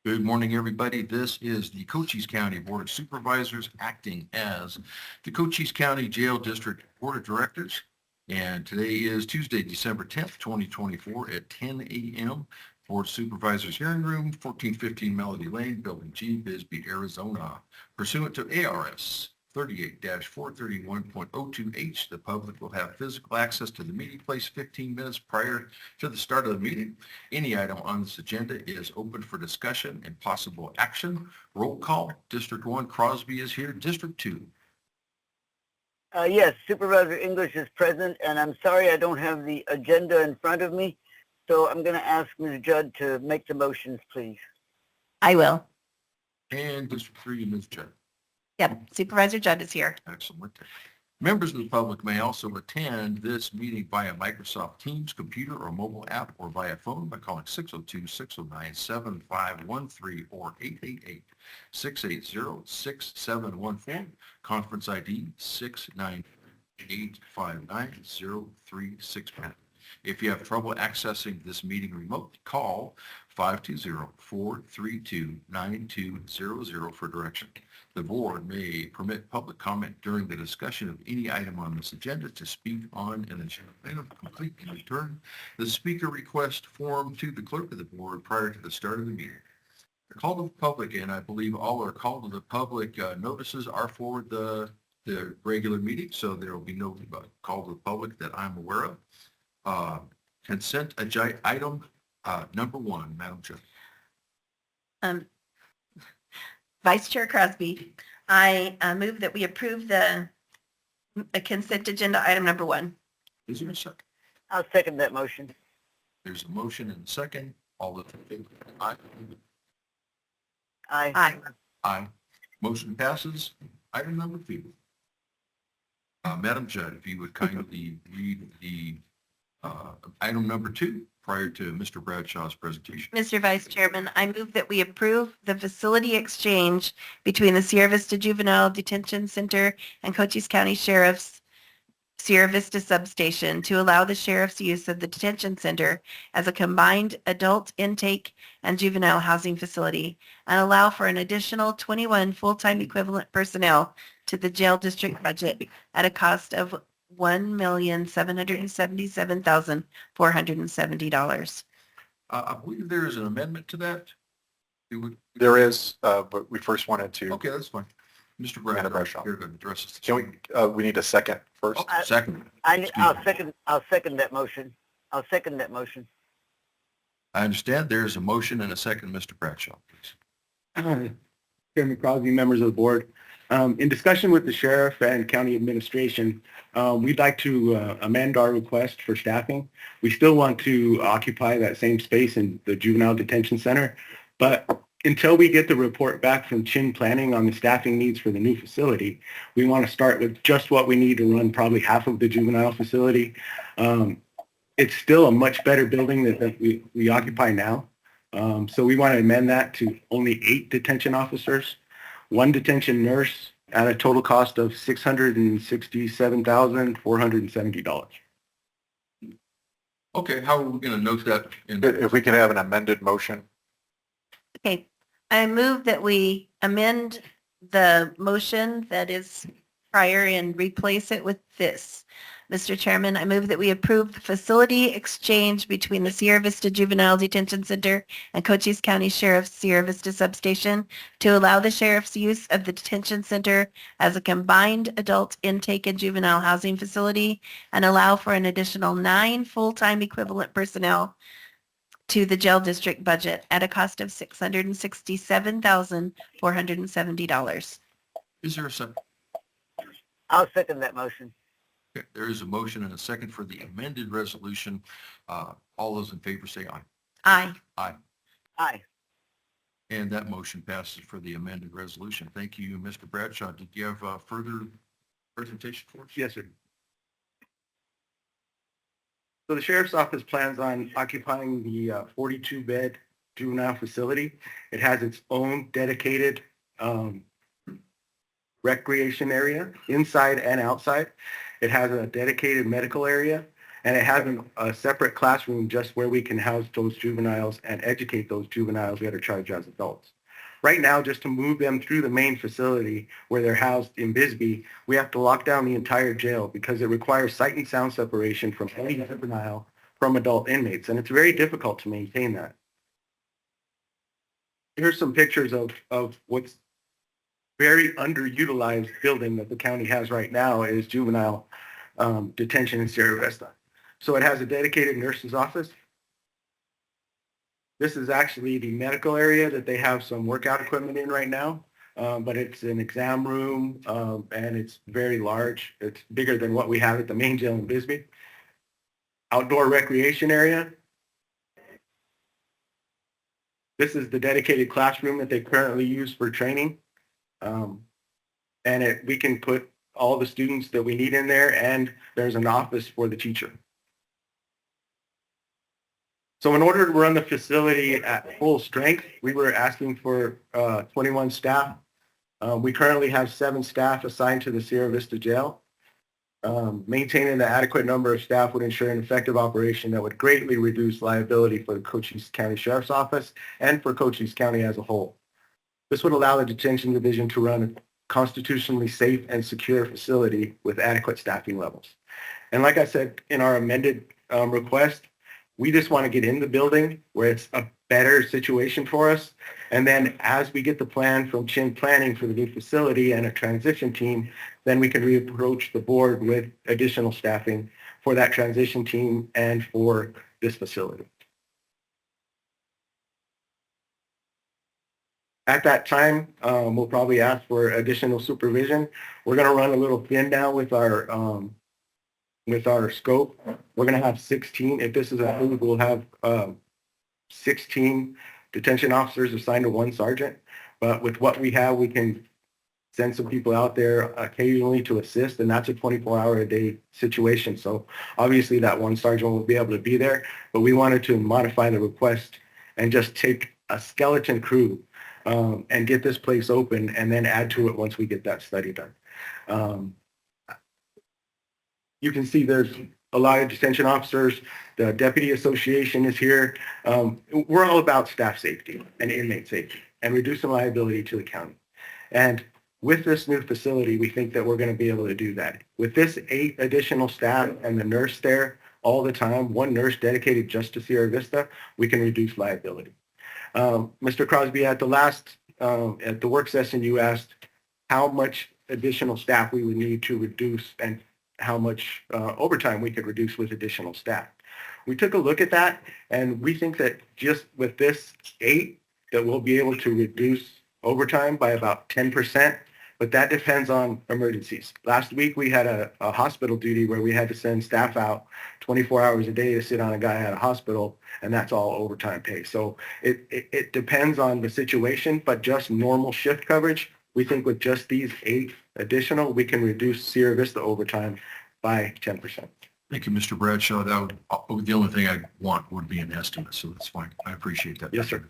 Good morning, everybody. This is the Cochise County Board of Supervisors acting as the Cochise County Jail District Board of Directors. And today is Tuesday, December 10th, 2024 at 10 a.m. Board of Supervisors Hearing Room, 1415 Melody Lane, Building G, Bisbee, Arizona. Pursuant to ARS 38-431.02H, the public will have physical access to the meeting place 15 minutes prior to the start of the meeting. Any item on this agenda is open for discussion and possible action. Roll call. District 1, Crosby is here. District 2. Yes, Supervisor English is present, and I'm sorry I don't have the agenda in front of me, so I'm going to ask Ms. Judd to make the motions, please. I will. And District 3, Ms. Judd. Yep, Supervisor Judd is here. Excellent. Members of the public may also attend this meeting via Microsoft Teams, computer or mobile app, or via phone by calling 602-609-7513 or 888-680-6714, conference ID 69859-036. If you have trouble accessing this meeting remotely, call 520-432-9200 for direction. The board may permit public comment during the discussion of any item on this agenda to speak on an agenda item complete in return the speaker request form to the clerk of the board prior to the start of the meeting. The call to the public, and I believe all our call to the public notices are for the regular meeting, so there will be no call to the public that I'm aware of. Consent agenda item number 1, Madam Chair. Vice Chair Crosby, I move that we approve the consent agenda item number 1. Is there a second? I'll second that motion. There's a motion and a second. All those in favor? Aye. Aye. Aye. Aye. Motion passes. Item number 2. Madam Judd, if you would kindly read the item number 2 prior to Mr. Bradshaw's presentation. Mr. Vice Chairman, I move that we approve the facility exchange between the Sierra Vista Juvenile Detention Center and Cochise County Sheriff's Sierra Vista Substation to allow the sheriff's use of the detention center as a combined adult intake and juvenile housing facility and allow for an additional 21 full-time equivalent personnel to the jail district budget at a cost of $1,777,470. I believe there is an amendment to that. There is, but we first wanted to. Okay, that's fine. Mr. Madam Bradshaw, Bradshaw. here to address this. Can we need a second first? Oh, second. I'll second that motion. I'll second that motion. I understand there is a motion and a second. Mr. Bradshaw, please. Chairman Crosby, members of the board. In discussion with the sheriff and county administration, we'd like to amend our request for staffing. We still want to occupy that same space in the juvenile detention center, but until we get the report back from Chin Planning on the staffing needs for the new facility, we want to start with just what we need to run probably half of the juvenile facility. It's still a much better building that we occupy now. So we want to amend that to only 8 detention officers, 1 detention nurse at a total cost of $667,470. Okay, how are we going to note that? If we can have an amended motion. Okay, I move that we amend the motion that is prior and replace it with this. Mr. Chairman, I move that we approve the facility exchange between the Sierra Vista Juvenile Detention Center and Cochise County Sheriff's Sierra Vista Substation to allow the sheriff's use of the detention center as a combined adult intake and juvenile housing facility and allow for an additional 9 full-time equivalent personnel to the jail district budget at a cost of $667,470. Is there a second? I'll second that motion. Okay, there is a motion and a second for the amended resolution. All those in favor say aye. Aye. Aye. Aye. And that motion passes for the amended resolution. Thank you, Mr. Bradshaw. Did you have a further presentation for us? Yes, sir. So the sheriff's office plans on occupying the 42-bed juvenile facility. It has its own dedicated recreation area inside and outside. It has a dedicated medical area and it has a separate classroom just where we can house those juveniles and educate those juveniles that are charged as adults. Right now, just to move them through the main facility where they're housed in Bisbee, we have to lock down the entire jail because it requires sight and sound separation from any juvenile from adult inmates, and it's very difficult to maintain that. Here's some pictures of what's very underutilized building that the county has right now is juvenile detention in Sierra Vista. So it has a dedicated nurse's office. This is actually the medical area that they have some workout equipment in right now, but it's an exam room and it's very large. It's bigger than what we have at the main jail in Bisbee. Outdoor recreation area. This is the dedicated classroom that they currently use for training. And we can put all the students that we need in there, and there's an office for the teacher. So in order to run the facility at full strength, we were asking for 21 staff. We currently have 7 staff assigned to the Sierra Vista Jail. Maintaining the adequate number of staff would ensure an effective operation that would greatly reduce liability for the Cochise County Sheriff's Office and for Cochise County as a whole. This would allow the detention division to run a constitutionally safe and secure facility with adequate staffing levels. And like I said in our amended request, we just want to get in the building where it's a better situation for us. And then as we get the plan from Chin Planning for the new facility and a transition team, then we can reapproach the board with additional staffing for that transition team and for this facility. At that time, we'll probably ask for additional supervision. We're going to run a little thin now with our scope. We're going to have 16. If this is approved, we'll have 16 detention officers assigned to 1 sergeant. But with what we have, we can send some people out there occasionally to assist, and that's a 24-hour-a-day situation. So obviously that 1 sergeant won't be able to be there, but we wanted to modify the request and just take a skeleton crew and get this place open and then add to it once we get that study done. You can see there's a lot of detention officers. The Deputy Association is here. We're all about staff safety and inmate safety and reducing liability to the county. And with this new facility, we think that we're going to be able to do that. With this 8 additional staff and the nurse there all the time, 1 nurse dedicated just to Sierra Vista, we can reduce liability. Mr. Crosby, at the work session, you asked how much additional staff we would need to reduce and how much overtime we could reduce with additional staff. We took a look at that, and we think that just with this 8, that we'll be able to reduce overtime by about 10%, but that depends on emergencies. Last week, we had a hospital duty where we had to send staff out 24 hours a day to sit on a guy at a hospital, and that's all overtime pay. So it depends on the situation, but just normal shift coverage, we think with just these 8 additional, we can reduce Sierra Vista overtime by 10%. Thank you, Mr. Bradshaw. The only thing I want would be an estimate, so that's fine. I appreciate that. Yes, sir.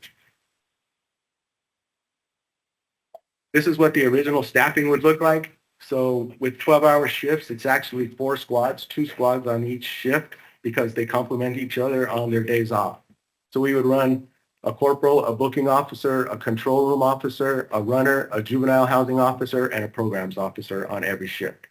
This is what the original staffing would look like. So with 12-hour shifts, it's actually 4 squads, 2 squads on each shift because they complement each other on their days off. So we would run a corporal, a booking officer, a control room officer, a runner, a juvenile housing officer, and a programs officer on every shift.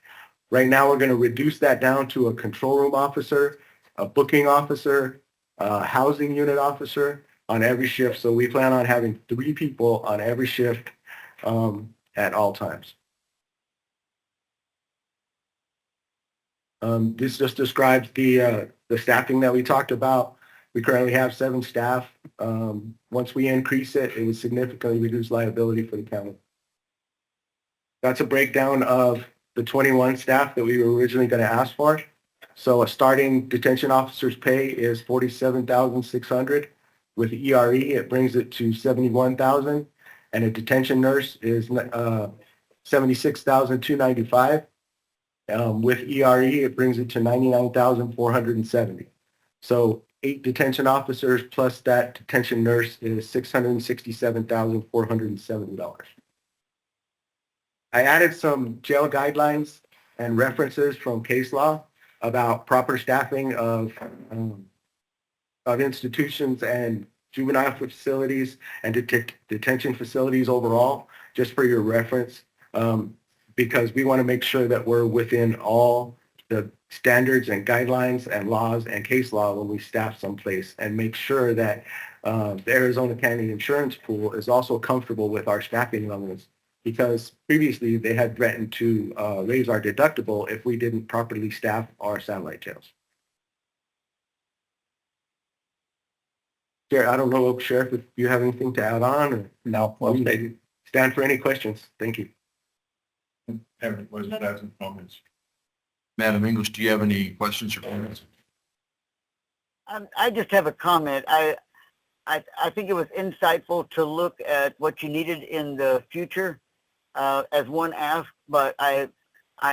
Right now, we're going to reduce that down to a control room officer, a booking officer, a housing unit officer on every shift. So we plan on having 3 people on every shift at all times. This just describes the staffing that we talked about. We currently have 7 staff. Once we increase it, it would significantly reduce liability for the county. That's a breakdown of the 21 staff that we were originally going to ask for. So a starting detention officer's pay is $47,600. With ERE, it brings it to $71,000. And a detention nurse is $76,295. With ERE, it brings it to $99,470. So 8 detention officers plus that detention nurse is $667,470. I added some jail guidelines and references from case law. about proper staffing of institutions and juvenile facilities and detention facilities overall, just for your reference, because we want to make sure that we're within all the standards and guidelines and laws and case law when we staff someplace, and make sure that the Arizona County Insurance Pool is also comfortable with our staffing levels, because previously they had threatened to raise our deductible if we didn't properly staff our satellite jails. I don't know, Sheriff, if you have anything to add on, or No, well stated. stand for any questions. Thank you. Have any questions, add some comments? Madam English, do you have any questions or comments? I just have a comment. I think it was insightful to look at what you needed in the future, as one asked, but I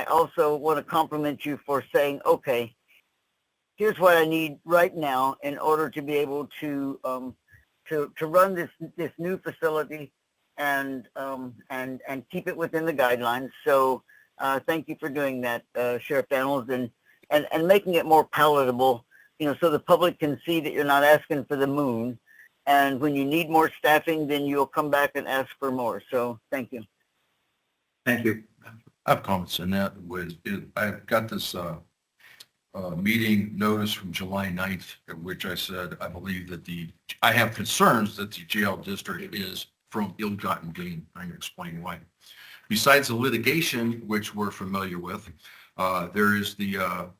also want to compliment you for saying, okay, here's what I need right now in order to be able to run this new facility and keep it within the guidelines. So thank you for doing that, Sheriff Daniels, and making it more palatable, so the public can see that you're not asking for the moon. And when you need more staffing, then you'll come back and ask for more. So thank you. Thank you. I have comments, and that was, I've got this meeting notice from July 9th, at which I said, I believe that I have concerns that the jail district is from ill-gotten gain. I'm going to explain why. Besides the litigation, which we're familiar with, there is the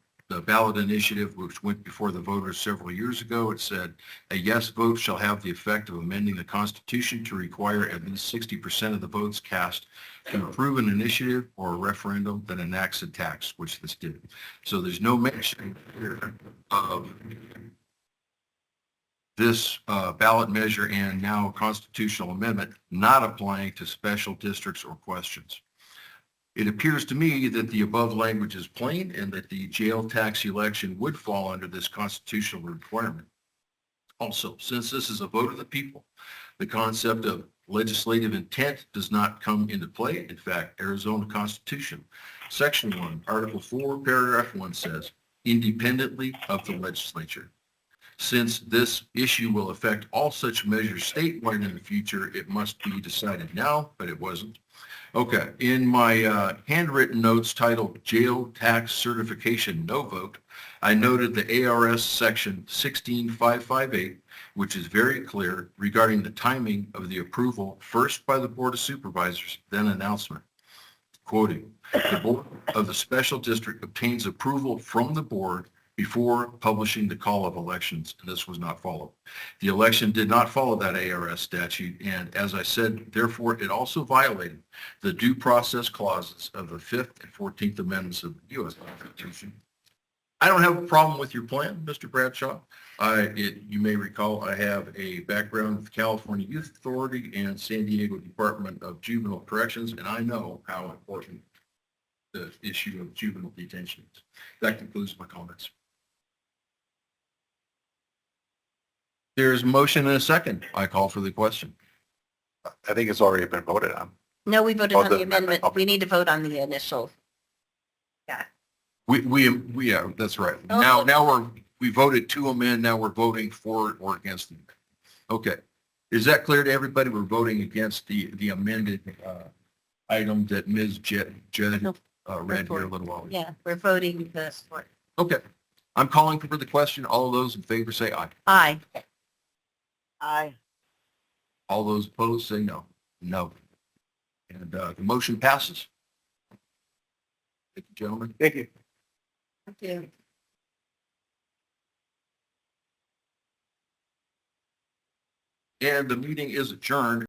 ballot initiative, which went before the voters several years ago. It said a yes vote shall have the effect of amending the Constitution to require at least 60% of the votes cast to approve an initiative or a referendum that enacts a tax, which this did. So there's no mention here of this ballot measure and now constitutional amendment not applying to special districts or questions. It appears to me that the above language is plain and that the jail tax election would fall under this constitutional requirement. Also, since this is a vote of the people, the concept of legislative intent does not come into play. In fact, Arizona Constitution, Section 1, Article 4, Paragraph 1 says, independently of the legislature. Since this issue will affect all such measures statewide in the future, it must be decided now, but it wasn't. Okay, in my handwritten notes titled Jail Tax Certification No Vote, I noted the ARS section 16558, which is very clear regarding the timing of the approval, first by the Board of Supervisors, then announcement. Quoting, the Board of the Special District obtains approval from the board before publishing the call of elections, and this was not followed. The election did not follow that ARS statute, and as I said, therefore, it also violated the due process clauses of the 5th and 14th Amendments of the U.S. Constitution. I don't have a problem with your plan, Mr. Bradshaw. You may recall I have a background with California Youth Authority and San Diego Department of Juvenile Corrections, and I know how important the issue of juvenile detention is. That concludes my comments. There's a motion and a second. I call for the question. I think it's already been voted on. No, we voted Oh, on the the amendment. amendment. We need to vote on the initial. Yeah, that's right. Oh. Now we voted to amend. Now we're voting for or against them. Okay. Is that clear to everybody? We're voting against the amended item that Ms. Judd No. read here a little while ago. Yeah, we're voting the. Okay. I'm calling for the question. All of those in favor say aye. Aye. Aye. All those opposed say no. No. And the motion passes. Thank you, gentlemen. Thank you. Thank you. And the meeting is adjourned.